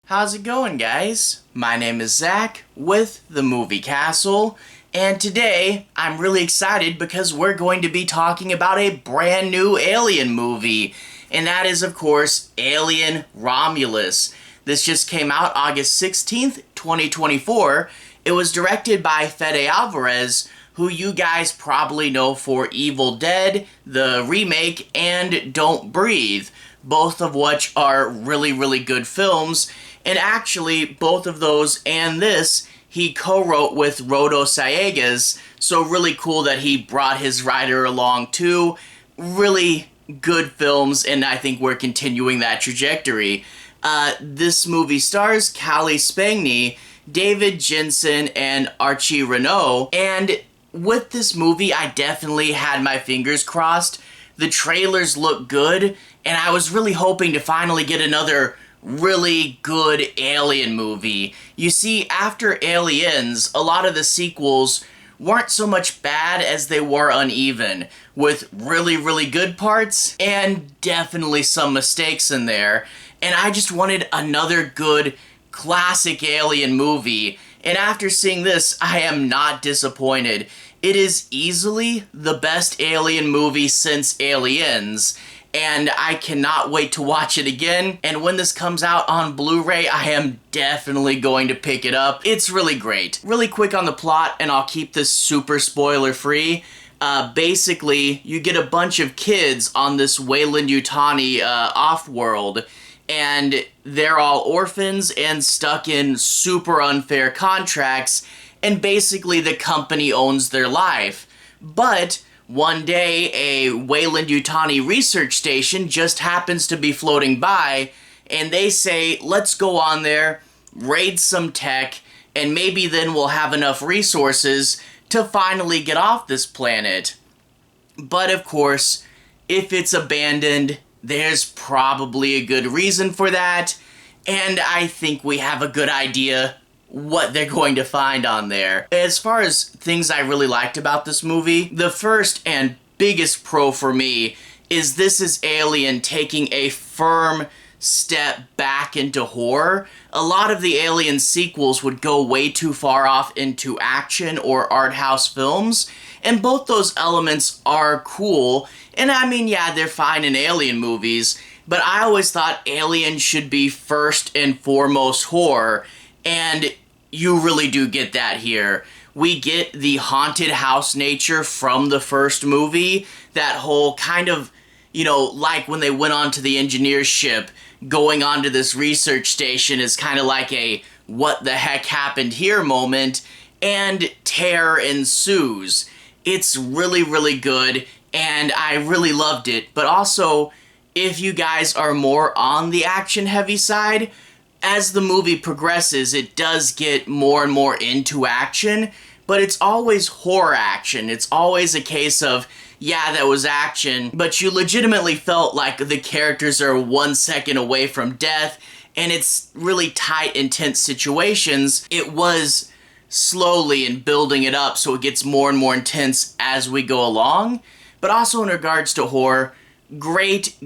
How's it going, guys? My name is Zach with the Movie Castle, and today I'm really excited because we're going to be talking about a brand new Alien movie, and that is, of course, Alien Romulus. This just came out August 16th, 2024. It was directed by Fede Alvarez, who you guys probably know for Evil Dead, the remake, and Don't Breathe, both of which are really good films. And actually, both of those and this, he co-wrote with Rodo Sayegas, so really cool that he brought his writer along too. Really good films, and I think we're continuing that trajectory. This movie stars Cailee Spaeny, David Jonsson and Archie Renaux, and with this movie, I definitely had my fingers crossed. The trailers look good, and I was really hoping to finally get another really good Alien movie. You see, after Aliens, a lot of the sequels weren't so much bad as they were uneven, with really good parts and definitely some mistakes in there. And I just wanted another good classic Alien movie, and after seeing this, I am not disappointed. It is easily the best Alien movie since Aliens, and I cannot wait to watch it again. And when this comes out on Blu-ray, I am definitely going to pick it up. It's really great. Really quick on the plot, and I'll keep this super spoiler-free. Basically, you get a bunch of kids on this Weyland-Yutani off-world, and they're all orphans and stuck in super unfair contracts, and basically the company owns their life. But one day, a Weyland-Yutani research station just happens to be floating by, and they say, let's go on there, raid some tech, and maybe then we'll have enough resources to finally get off this planet. But of course, if it's abandoned, there's probably a good reason for that, and I think we have a good idea what they're going to find on there. As far as things I really liked about this movie, the first and biggest pro for me is this is Alien taking a firm step back into horror. A lot of the Alien sequels would go way too far off into action or art house films, and both those elements are cool. And I mean, yeah, they're fine in Alien movies, but I always thought Alien should be first and foremost horror, and you really do get that here. We get the haunted house nature from the first movie, that whole kind of, you know, like when they went onto the engineer's ship, going onto this research station is kind of like a what the heck happened here moment, and terror ensues. It's really good, and I really loved it. But also, if you guys are more on the action heavy side, as the movie progresses, it does get more and more into action, but it's always horror action. It's always a case of, yeah, that was action, but you legitimately felt like the characters are 1 second away from death, and it's really tight, intense situations. It was slowly and building it up so it gets more and more intense as we go along. But also in regards to horror, great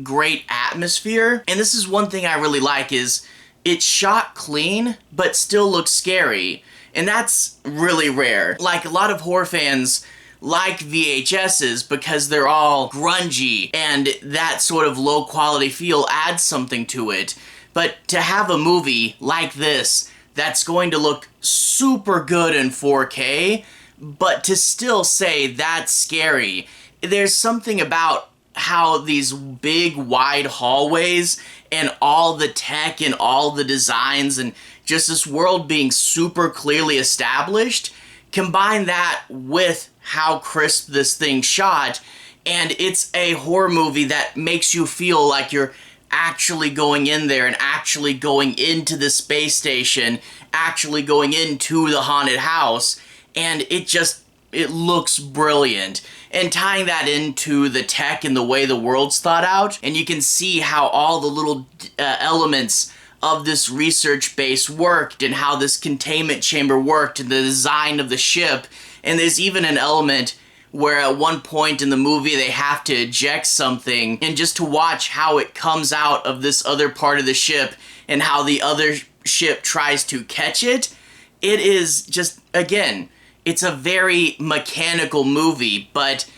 atmosphere. And this is one thing I really like is it's shot clean, but still looks scary. And that's really rare. Like, a lot of horror fans like VHSs because they're all grungy, and that sort of low quality feel adds something to it. But to have a movie like this that's going to look super good in 4K, but to still say that's scary, there's something about how these big wide hallways and all the tech and all the designs and just this world being super clearly established, combine that with how crisp this thing shot, and it's a horror movie that makes you feel like you're actually going in there and actually going into the space station, actually going into the haunted house, and it looks brilliant. And tying that into the tech and the way the world's thought out, and you can see how all the little elements of this research base worked, and how this containment chamber worked, and the design of the ship. And there's even an element where at one point in the movie they have to eject something, and just to watch how it comes out of this other part of the ship and how the other ship tries to catch it. It is just, again, it's a very mechanical movie, but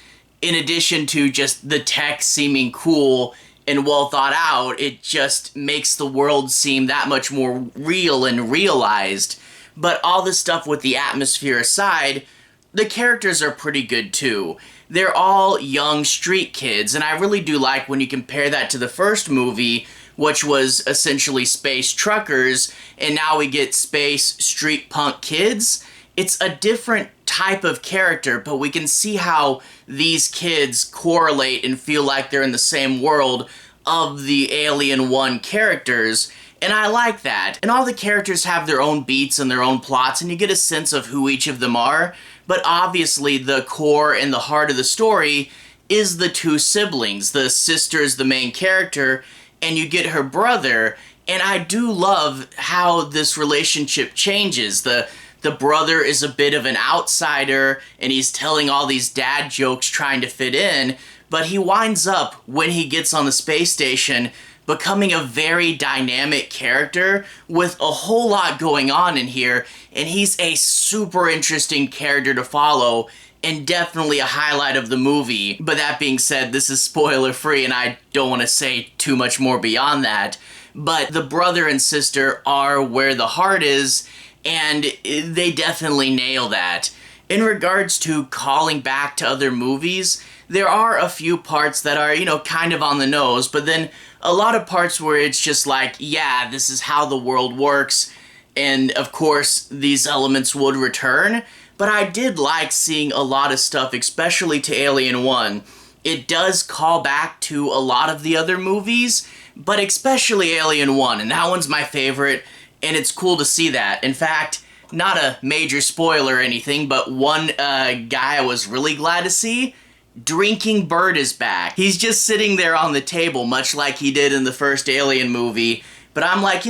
in addition to just the tech seeming cool and well thought out, it just makes the world seem that much more real and realized. But all this stuff with the atmosphere aside, the characters are pretty good too. They're all young street kids, and I really do like when you compare that to the first movie, which was essentially space truckers, and now we get space street punk kids. It's a different type of character, but we can see how these kids correlate and feel like they're in the same world of the Alien 1 characters, and I like that. And all the characters have their own beats and their own plots, and you get a sense of who each of them are, but obviously the core and the heart of the story is the two siblings. The sister's the main character, and you get her brother, and I do love how this relationship changes. The brother is a bit of an outsider, and he's telling all these dad jokes trying to fit in, but he winds up, when he gets on the space station, becoming a very dynamic character with a whole lot going on in here, and he's a super interesting character to follow, and definitely a highlight of the movie. But that being said, this is spoiler free, and I don't want to say too much more beyond that. But the brother and sister are where the heart is, and they definitely nail that. In regards to calling back to other movies, there are a few parts that are, kind of on the nose, but then a lot of parts where it's just like, yeah, this is how the world works, and of course these elements would return. But I did like seeing a lot of stuff, especially to Alien 1. It does call back to a lot of the other movies, but especially Alien 1, and that one's my favorite, and it's cool to see that. In fact, not a major spoiler or anything, but one guy I was really glad to see, Drinking Bird is back. He's just sitting there on the table, much like he did in the first Alien movie, but I'm like,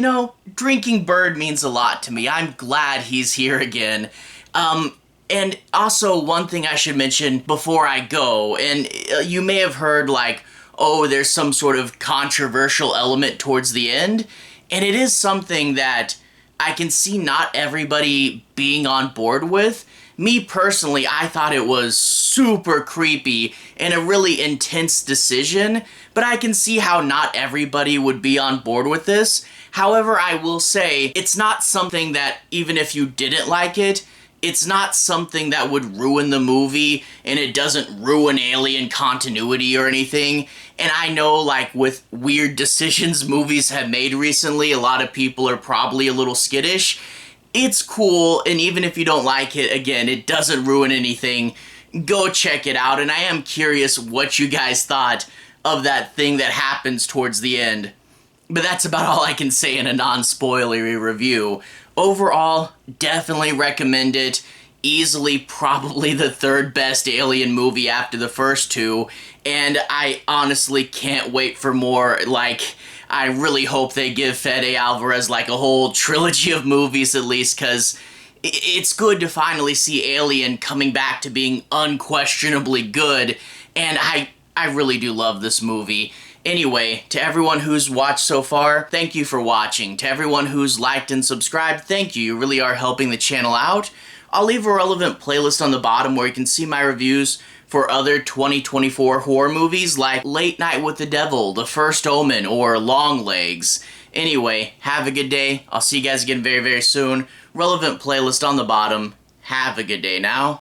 Drinking Bird means a lot to me. I'm glad he's here again. And also one thing I should mention before I go, and you may have heard like, oh, there's some sort of controversial element towards the end, and it is something that I can see not everybody being on board with. Me personally, I thought it was super creepy and a really intense decision, but I can see how not everybody would be on board with this. However, I will say, it's not something that, even if you didn't like it, it's not something that would ruin the movie, and it doesn't ruin Alien continuity or anything. And I know, like, with weird decisions movies have made recently, a lot of people are probably a little skittish. It's cool, and even if you don't like it, again, it doesn't ruin anything. Go check it out, and I am curious what you guys thought of that thing that happens towards the end. But that's about all I can say in a non-spoilery review. Overall, definitely recommend it. Easily probably the third best Alien movie after the first two, and I honestly can't wait for more. Like, I really hope they give Fede Alvarez like a whole trilogy of movies at least, because it's good to finally see Alien coming back to being unquestionably good, and I really do love this movie. Anyway, to everyone who's watched so far, thank you for watching. To everyone who's liked and subscribed, thank you. You really are helping the channel out. I'll leave a relevant playlist on the bottom where you can see my reviews for other 2024 horror movies like Late Night with the Devil, The First Omen, or Longlegs. Anyway, have a good day. I'll see you guys again very, very soon. Relevant playlist on the bottom. Have a good day now.